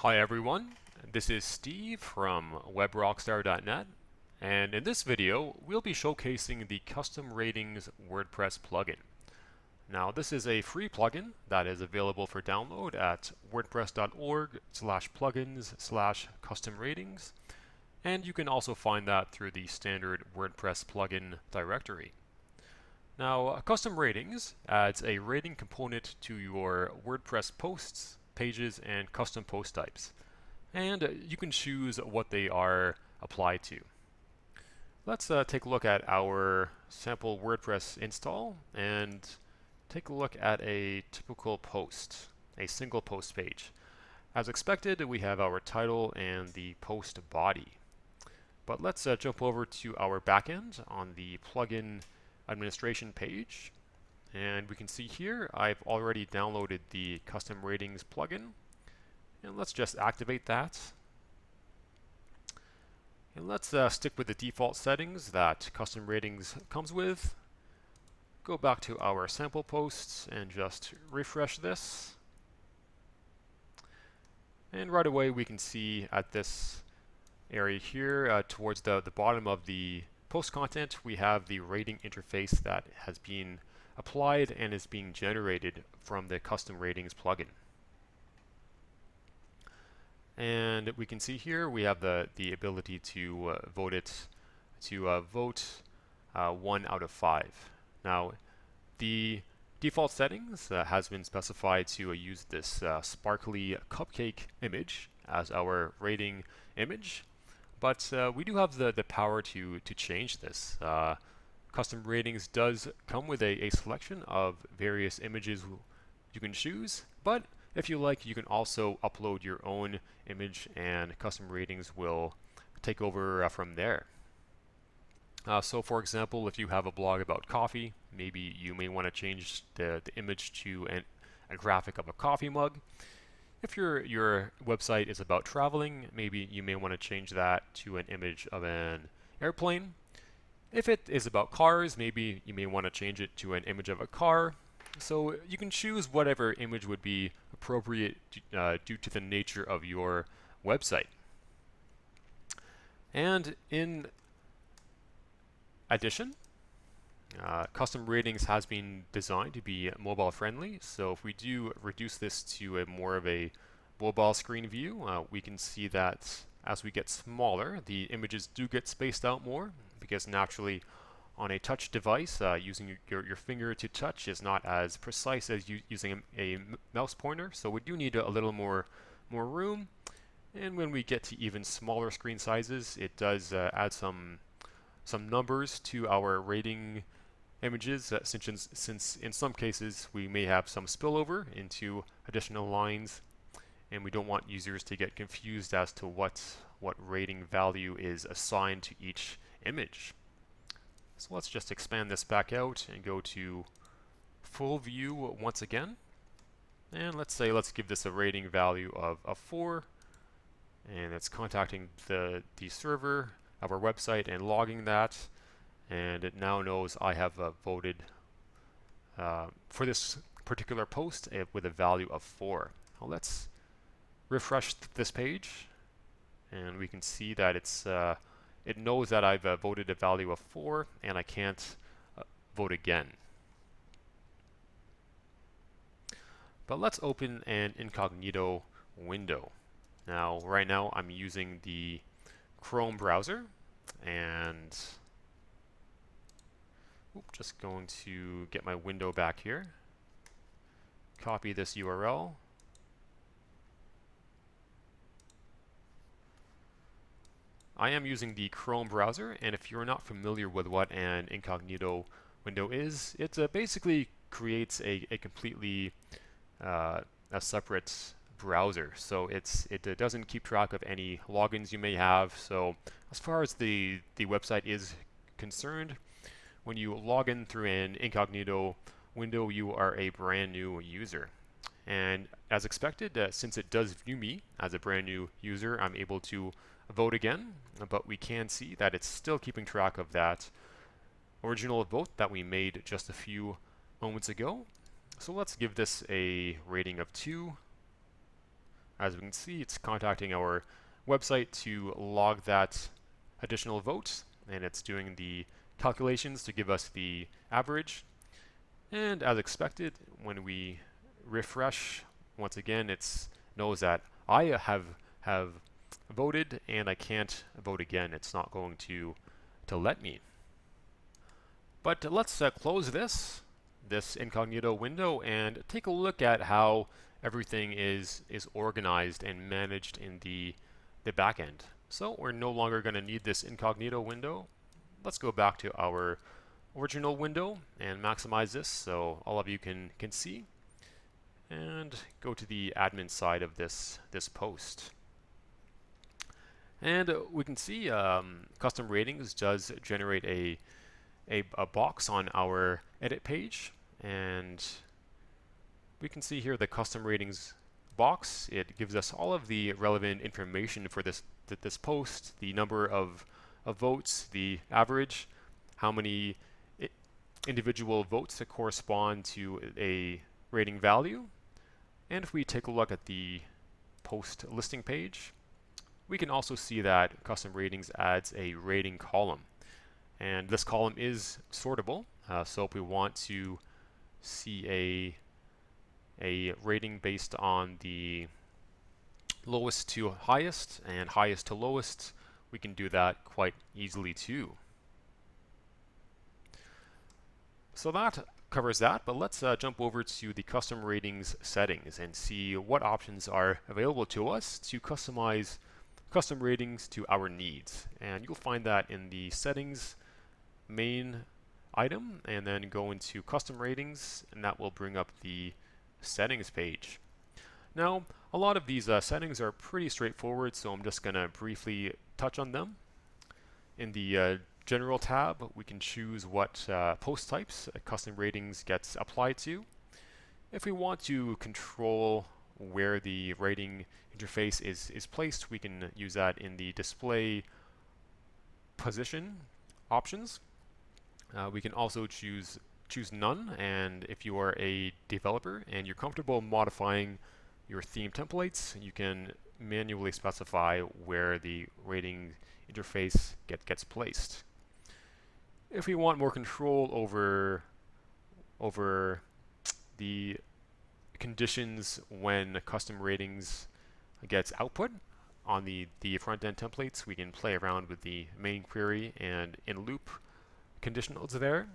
Hi everyone, this is Steve from webrockstar.net, and in this video we'll be showcasing the Custom Ratings WordPress plugin. Now this is a free plugin that is available for download at wordpress.org/plugins/custom ratings, and you can also find that through the standard WordPress plugin directory. Now, Custom Ratings adds a rating component to your WordPress posts, pages, and custom post types, and you can choose what they are applied to. Let's take a look at our sample WordPress install and take a look at a typical post, a single post page. As expected, we have our title and the post body. But let's jump over to our backend on the plugin administration page, and we can see here I've already downloaded the Custom Ratings plugin, and let's just activate that. And let's stick with the default settings that Custom Ratings comes with. Go back to our sample posts and just refresh this. And right away we can see at this area here towards the bottom of the post content, we have the rating interface that has been applied and is being generated from the Custom Ratings plugin. And we can see here we have the ability to vote it to vote 1 out of 5. Now, the default settings has been specified to use this sparkly cupcake image as our rating image. But we do have the power to change this. Custom Ratings does come with a selection of various images you can choose, but if you like, you can also upload your own image and Custom Ratings will take over from there. So for example, if you have a blog about coffee, maybe you may want to change the image to a graphic of a coffee mug. If your website is about traveling, maybe you may want to change that to an image of an airplane. If it is about cars, maybe you may want to change it to an image of a car. So you can choose whatever image would be appropriate due to the nature of your website. And in addition, Custom Ratings has been designed to be mobile friendly, so if we do reduce this to more of a mobile screen view, we can see that as we get smaller, the images do get spaced out more, because naturally on a touch device, using your finger to touch is not as precise as using a mouse pointer, so we do need a little more room. And when we get to even smaller screen sizes, it does add some numbers to our rating images, since in some cases we may have some spillover into additional lines, and we don't want users to get confused as to what rating value is assigned to each image. So let's just expand this back out and go to full view once again, and let's give this a rating value of 4, and it's contacting the server of our website and logging that. And it now knows I have voted for this particular post with a value of 4. Now let's refresh this page, and we can see that it knows that I've voted a value of 4, and I can't vote again. But let's open an incognito window. Now, right now I'm using the Chrome browser, and just going to get my window back here, copy this URL, I am using the Chrome browser, and if you're not familiar with what an incognito window is, it basically creates a completely a separate browser. So it doesn't keep track of any logins you may have. So as far as the website is concerned, when you log in through an incognito window, you are a brand new user. And as expected, since it does view me as a brand new user, I'm able to vote again, but we can see that it's still keeping track of that original vote that we made just a few moments ago. So let's give this a rating of 2 as we can see, it's contacting our website to log that additional vote, and it's doing the calculations to give us the average. And as expected, when we refresh, once again, it knows that I have voted and I can't vote again. It's not going to let me. But let's close this incognito window and take a look at how everything is organized and managed in the back end. So we're no longer going to need this incognito window. Let's go back to our original window and maximize this so all of you can see, and go to the admin side of this post. And we can see custom ratings does generate a box on our edit page, and we can see here the custom ratings box. It gives us all of the relevant information for this post, the number of votes, the average, how many individual votes that correspond to a rating value. And if we take a look at the post listing page, we can also see that custom ratings adds a rating column, and this column is sortable. So if we want to see a rating based on the lowest to highest and highest to lowest, we can do that quite easily too. So that covers that, but let's jump over to the custom ratings settings and see what options are available to us to customize custom ratings to our needs. And you'll find that in the settings main item, and then go into custom ratings, and that will bring up the settings page. Now, a lot of these settings are pretty straightforward, so I'm just going to briefly touch on them. In the General tab, we can choose what post types custom ratings gets applied to. If we want to control where the rating interface is placed, we can use that in the display position options. We can also choose none, and if you are a developer and you're comfortable modifying your theme templates, you can manually specify where the rating interface gets placed. If we want more control over the conditions when custom ratings gets output on the front-end templates, we can play around with the main query and in loop conditionals there.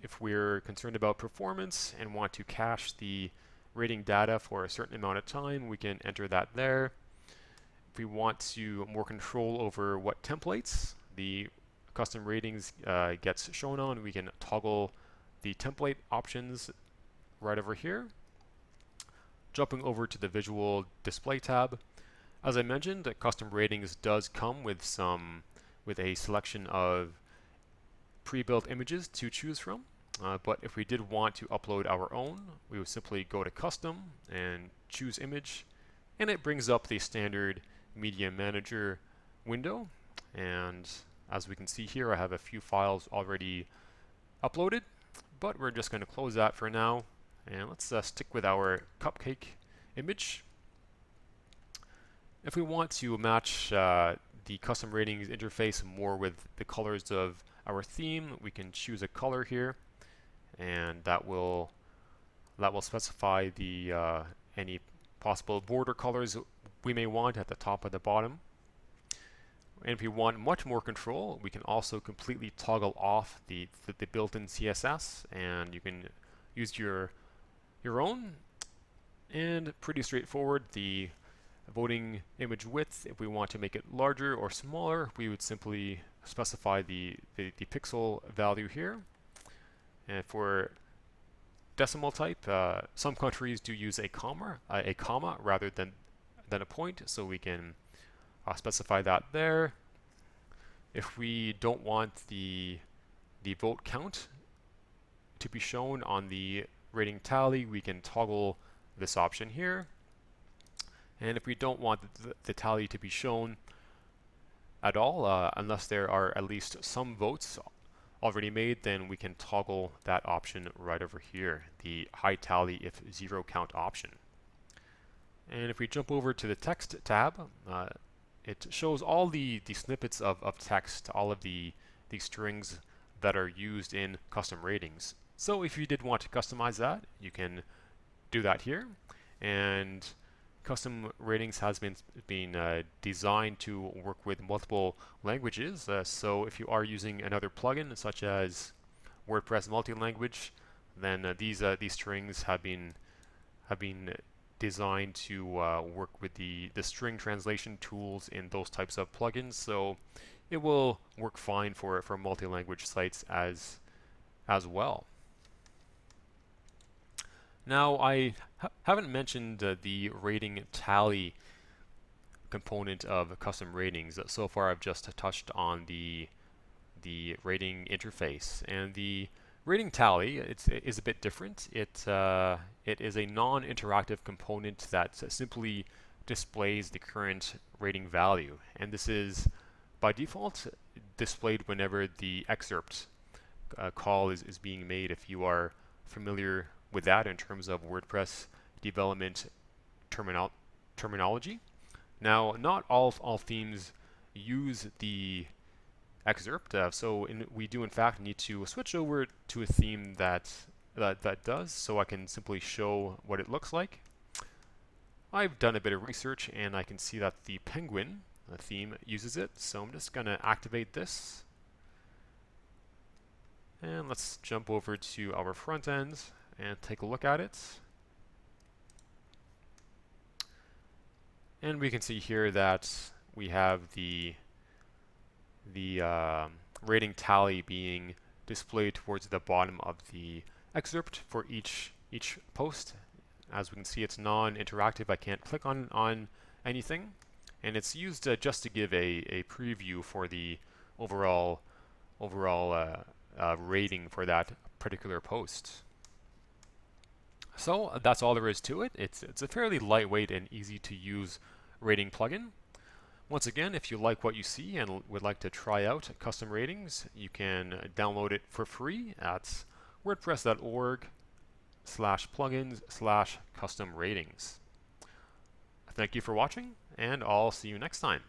If we're concerned about performance and want to cache the rating data for a certain amount of time, we can enter that there. If we want to more control over what templates the custom ratings gets shown on, we can toggle the template options right over here. Jumping over to the visual display tab, as I mentioned, custom ratings does come with a selection of pre-built images to choose from. But if we did want to upload our own, we would simply go to custom and choose image, and it brings up the standard media manager window. And as we can see here, I have a few files already uploaded, but we're just going to close that for now, and let's stick with our cupcake image. If we want to match the custom ratings interface more with the colors of our theme, we can choose a color here, and that will specify the any possible border colors we may want at the top or the bottom. And if we want much more control, we can also completely toggle off the built-in CSS, and you can use your own. And pretty straightforward, the voting image width, if we want to make it larger or smaller, we would simply specify the pixel value here. And for decimal type, some countries do use a comma rather than a point, so we can specify that there. If we don't want the vote count to be shown on the rating tally, we can toggle this option here. And if we don't want the tally to be shown at all, unless there are at least some votes already made, then we can toggle that option right over here, the high tally if zero count option. And if we jump over to the text tab, it shows all the snippets of text, all of the strings that are used in custom ratings. So if you did want to customize that, you can do that here. And custom ratings has been designed to work with multiple languages. So if you are using another plugin such as WordPress multi-language, then these strings have been designed to work with the string translation tools in those types of plugins. So it will work fine for multi-language sites as well. Now, I haven't mentioned the rating tally component of custom ratings. So far, I've just touched on the rating interface, and the rating tally is a bit different. It is a non-interactive component that simply displays the current rating value, and this is by default displayed whenever the excerpt call is being made. If you are familiar with that in terms of WordPress development terminology. Now, not all themes use the excerpt, so we do in fact need to switch over to a theme that does, so I can simply show what it looks like. I've done a bit of research and I can see that the Penguin theme uses it, so I'm just going to activate this. And let's jump over to our front end and take a look at it. And we can see here that we have the rating tally being displayed towards the bottom of the excerpt for each post. As we can see, it's non-interactive. I can't click on anything, and it's used just to give a preview for the overall rating for that particular post. So that's all there is to it. It's a fairly lightweight and easy to use rating plugin. Once again, if you like what you see and would like to try out custom ratings, you can download it for free at wordpress.org/plugins/custom ratings. Thank you for watching, and I'll see you next time.